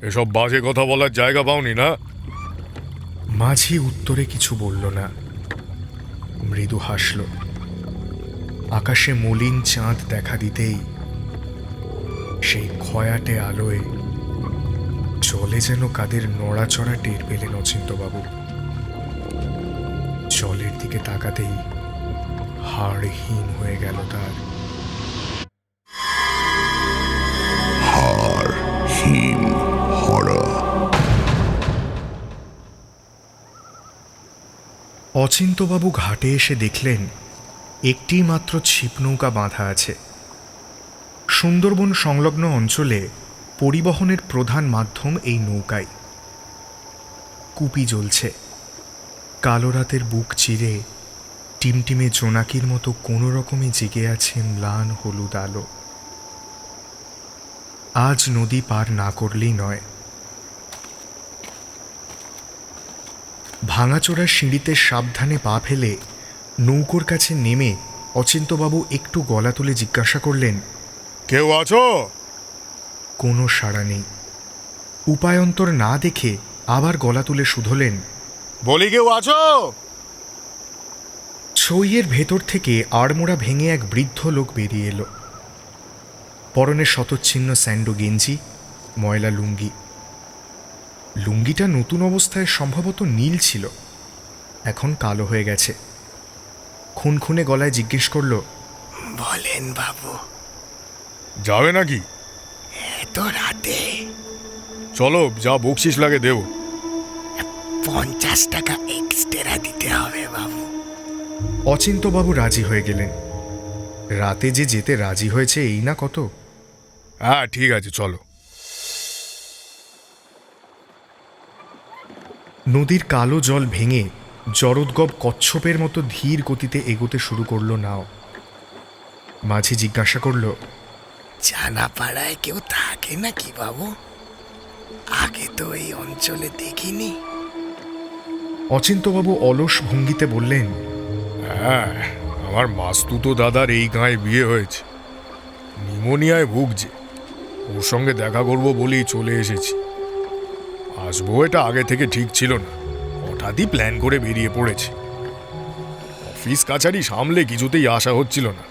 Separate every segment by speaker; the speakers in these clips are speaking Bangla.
Speaker 1: এসব বাজে কথা বলার জায়গা পাওনি না?
Speaker 2: মাঝি উত্তরে কিছু বলল না, মৃদু হাসল। আকাশে মলিন চাঁদ দেখা দিতেই সেই খয়াটে আলোয় জলে যেন কাদের নড়াচড়া টের পেলেন অচিন্তবাবু। জলের দিকে তাকাতেই হাড়হীন হয়ে গেল তার।
Speaker 3: হিম হরা।
Speaker 2: অচিন্তবাবু ঘাটে এসে দেখলেন একটি মাত্র ছিপনৌকা বাঁধা আছে। সুন্দরবন সংলগ্ন অঞ্চলে পরিবহনের প্রধান মাধ্যম এই নৌকাই। কুপি জ্বলছে। কালো রাতের বুক চিরে টিমটিমে জোনাকির মতো কোনো রকমে জেগে আছে ম্লান হলুদ আলো। আজ নদী পার না করলেই নয়। ভাঙাচোরা সিঁড়িতে সাবধানে পা ফেলে নৌকোর কাছে নেমে অচিন্তবাবু একটু গলা তুলে জিজ্ঞাসা করলেন,
Speaker 1: কেউ আছো?
Speaker 2: কোনো সাড়া নেই। উপায়ন্তর না দেখে আবার গলা তুলে শুধলেন,
Speaker 1: বলি কেউ আছো?
Speaker 2: ছইয়ের ভেতর থেকে আড়মোড়া ভেঙে এক বৃদ্ধ লোক বেরিয়ে এলো। পরনে শতচ্ছিন্ন স্যান্ডো গেঞ্জি, ময়লা লুঙ্গি। লুঙ্গিটা নতুন অবস্থায় সম্ভবত নীল ছিল, এখন কালো হয়ে গেছে। খুনখুনে গলায় জিজ্ঞেস করল,
Speaker 4: বলেন বাবু,
Speaker 1: যাবে নাকি?
Speaker 4: এত রাতে?
Speaker 1: চলো, যা বকশিস লাগে দেব।
Speaker 4: 50 টাকা এক্সট্রা দিতে হবে বাবু।
Speaker 2: অচিন্তবাবু রাজি হয়ে গেলেন। রাতে যে যেতে রাজি হয়েছে এই না কত।
Speaker 1: হ্যাঁ ঠিক আছে, চলো।
Speaker 2: নদীর কালো জল ভেঙে জরোদ্গব কচ্ছপের মতো ধীর গতিতে এগোতে শুরু করল নাও। মাঝি জিজ্ঞাসা করল,
Speaker 4: জানা পাড়ায় কেউ থাকে নাকি বাবু? আগে তো এই অঞ্চলে দেখিনি।
Speaker 2: অচিন্তবাবু অলস ভঙ্গিতে বললেন,
Speaker 1: হ্যাঁ, আমার মাস্তুতো দাদার এই গাঁয়ে বিয়ে হয়েছে। নিউমোনিয়ায় ভুগছে। ওর সঙ্গে দেখা করবো বলেই চলে এসেছি। আসবো এটা আগে থেকে ঠিক ছিল না, হঠাৎই প্ল্যান করে বেরিয়ে পড়েছি। অফিস কাছারি সামলে কিছুতেই আসা হচ্ছিল না।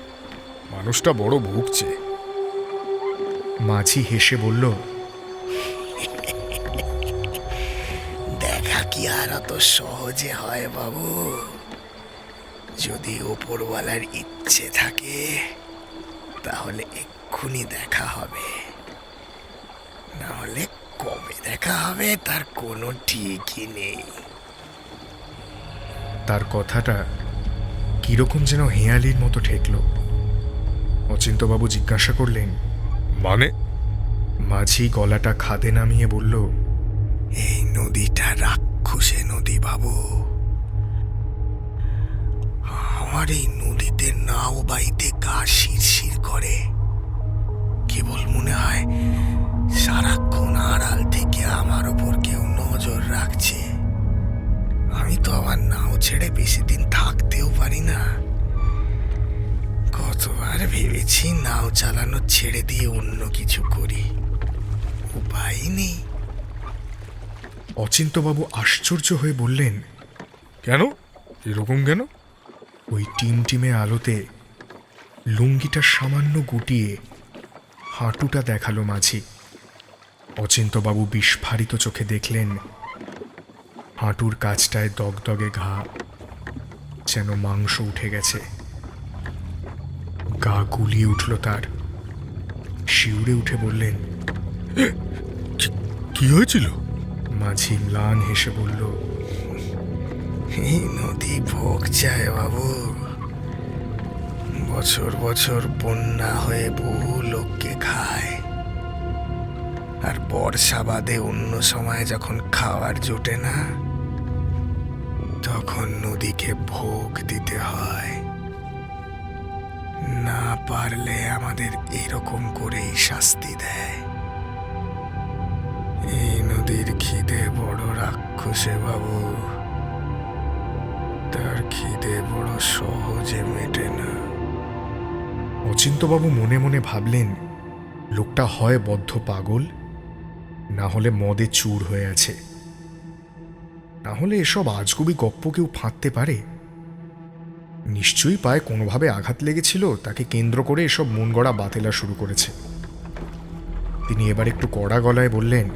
Speaker 1: মানুষটা বড় ভুগছে।
Speaker 2: মাঝি হেসে বলল,
Speaker 4: দেখা কি আর অত সহজে হয় বাবু? যদি ওপরওয়ালার ইচ্ছে থাকে তাহলে এক্ষুনি দেখা হবে, না হলে কবে দেখা হবে তার কোনো ঠিকই নেই।
Speaker 2: তার কথাটা কিরকম যেন হেঁয়ালির মতো ঠেকল। অচিন্তবাবু জিজ্ঞাসা করলেন,
Speaker 1: মানে?
Speaker 2: মাঝি গলাটা খাদে নামিয়ে বলল,
Speaker 4: এই নদীটা রাক্ষসে নদী বাবু। আমার এই নদীতে নাও বাইতে গা শিরশির করে। কেবল মনে হয় সারাক্ষণ আড়াল থেকে আমার ওপর কেউ নজর রাখছে। আমি তো আমার নাও ছেড়ে বেশি দিন থাকতেও পারি না। কতবার ভেবেছি নাও চালানো ছেড়ে দিয়ে অন্য কিছু করি, উপায় নেই।
Speaker 2: অচিন্তবাবু আশ্চর্য হয়ে বললেন,
Speaker 1: কেন? এরকম কেন?
Speaker 2: ওই টিমটিমে আলোতে লুঙ্গিটা সামান্য গুটিয়ে হাঁটুটা দেখালো মাঝি। অচিন্তবাবু বিস্ফারিত চোখে দেখলেন হাঁটুর কাছটায় দগদগে ঘা, যেন মাংস উঠে গেছে। গা গুলিয়ে উঠল তার। শিউরে উঠে বললেন,
Speaker 1: কি হয়েছিল?
Speaker 2: মাঝি ম্লান হেসে বলল,
Speaker 4: এই নদী ভোগ চায় বাবু। বছর বছর বন্যা হয়ে বহু লোককে খায়, আর বর্ষা বাদে অন্য সময় যখন খাওয়ার জোটে না, তখন নদীকে ভোগ দিতে হয়। না পারলে আমাদের এরকম করেই শাস্তি দেয়। এই নদীর খিদে বড় রাক্ষসে বাবু। তার খিদে বড় সহজে মেটে না।
Speaker 2: অচিন্তবাবু মনে মনে ভাবলেন, লোকটা হয় বদ্ধ পাগল, না হলে মদে চুর হয়ে আছে। না হলে এসব আজগুবি গপ্প কেউ ফাঁদতে পারে? নিশ্চয়ই পায়ে কোনোভাবে আঘাত লেগেছিল, তাকে কেন্দ্র করে এসব মন গড়া বাতেলা শুরু করেছে। তিনি এবার একটু কড়া গলায় বললেন,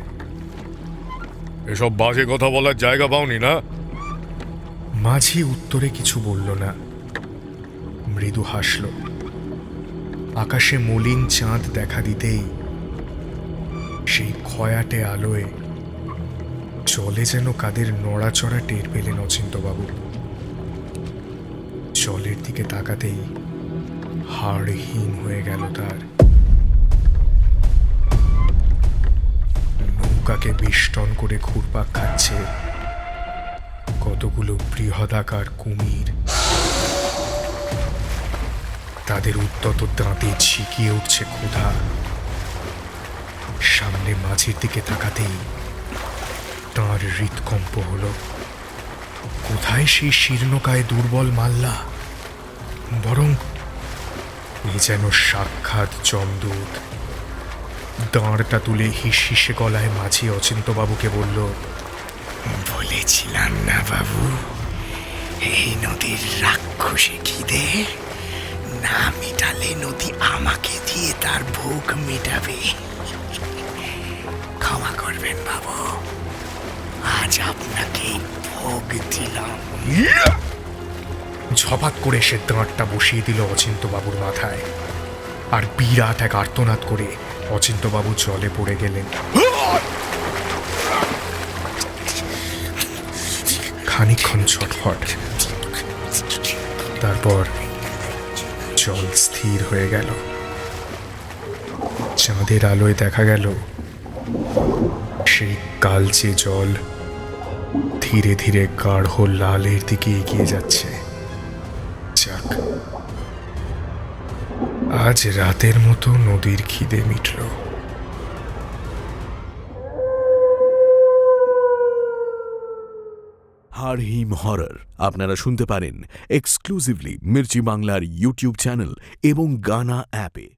Speaker 1: এসব বাজে কথা বলার জায়গা পাওনি না?
Speaker 2: মাঝি উত্তরে কিছু বলল না, মৃদু হাসল। আকাশে মলিন চাঁদ দেখা দিতেই সেই খয়াটে আলোয় জলে যেন কাদের নড়াচড়া টের পেলেন অচিন্তবাবু। জলের দিকে তাকাতেই হাড় হিম হয়ে গেল তার। নৌকাকে বেষ্টন করে ঘুরপাক খাচ্ছে কতগুলো বৃহদাকার কুমির। তাদের উদ্যত দাঁতে ঝিকিয়ে উঠছে ক্ষুধা। সামনে মাঝির দিকে তাকাতেই তাঁর হৃৎকম্প হল। কোথায় সেই শীর্ণকায় দুর্বল মাল্লা? বরং এ যেন সাক্ষাৎ যমদূত। দাঁড়টা তুলে হিসহিসে গলায় মাঝি অচিন্তবাবুকে বলল,
Speaker 4: বলেছিলাম না বাবু, এই নদীর রাক্ষসে খিদে না মিটালে নদী আমাকে দিয়ে তার ভোগ মেটাবে। ক্ষমা করবেন বাবু, আজ আপনাকে ভোগ দিলাম।
Speaker 2: ঝপাত করে সে দাঁড়টা বসিয়ে দিল অচিন্তবাবুর মাথায়, আর বিরাট এক আর্তনাদ করে অচিন্তবাবু জলে পড়ে গেলেন। খানিকক্ষণ ছটফট, তারপর জল স্থির হয়ে গেল। চাঁদের আলোয় দেখা গেল সেই কালচে জল ধীরে ধীরে গাঢ় লালের দিকে এগিয়ে যাচ্ছে। যাক, আজ রাতের মতো নদীর খিদে মিটল।
Speaker 3: হাড়হিম হরর আপনারা শুনতে পারেন এক্সক্লুসিভলি মির্চি বাংলার ইউটিউব চ্যানেল এবং গানা অ্যাপে।